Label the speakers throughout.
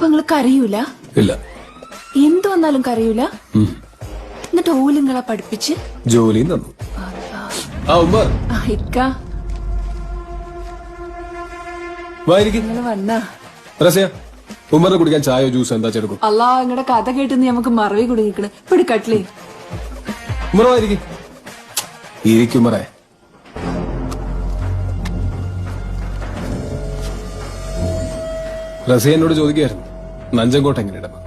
Speaker 1: അപ്പൊ നിങ്ങള് കരയൂല?
Speaker 2: ഇല്ല.
Speaker 1: എന്ത് വന്നാലും കരയൂല? എന്നിട്ട് ഓലിങ്ങളെ പഠിപ്പിച്ച്
Speaker 2: ജോലിയും തന്നു. ആ ഉമ്മർ
Speaker 1: നിങ്ങള് വന്നാ
Speaker 2: റസിയ, ഉമ്മറിന് കുടിക്കാൻ ചായയോ ജ്യൂസ് എന്താ ചെടുക്കും?
Speaker 1: അല്ലാ, നിങ്ങളുടെ കഥ കേട്ട് നമുക്ക് മറവി കുടുങ്ങിക്കണ്. ഇപ്പൊ കട്ട്ലേ
Speaker 2: ഉമ്മറായിരിക്കും ഇരിക്കുമ്പറേ. റസിയ എന്നോട് ചോദിക്കായിരുന്നു നഞ്ചൻകോട്ട എങ്ങനെയിടണം.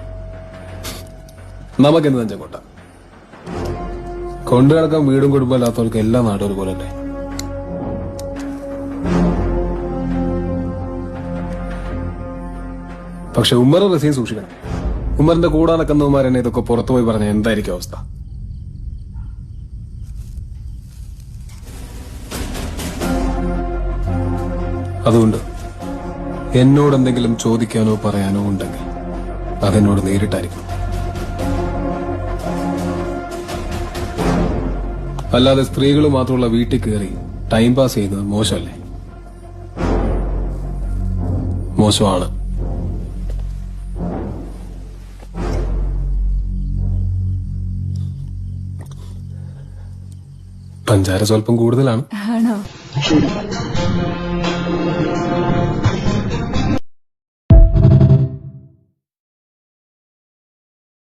Speaker 2: നമുക്കെന്ത് നഞ്ചൻകോട്ട? കൊണ്ടു കിടക്കാൻ വീടും കുടുംബമില്ലാത്തവർക്ക് എല്ലാ നാടും ഒരുപോലെ തന്നെ. പക്ഷെ ഉമ്മറും റസിയും സൂക്ഷിക്കണം. ഉമ്മറിന്റെ കൂടെ നടക്കുന്നവന്മാരെന്നെ ഇതൊക്കെ പുറത്തുപോയി പറഞ്ഞ എന്തായിരിക്കും അവസ്ഥ? അതുകൊണ്ട് എന്നോട് എന്തെങ്കിലും ചോദിക്കാനോ പറയാനോ ഉണ്ടെങ്കിൽ അതെന്നോട് നേരിട്ടായിരിക്കും. അല്ലാതെ സ്ത്രീകൾ മാത്രമുള്ള വീട്ടിൽ കയറി ടൈം പാസ് ചെയ്യുന്നത് മോശമല്ലേ? മോശമാണ്. പഞ്ചാര സ്വല്പം കൂടുതലാണ്.
Speaker 1: ആണോ?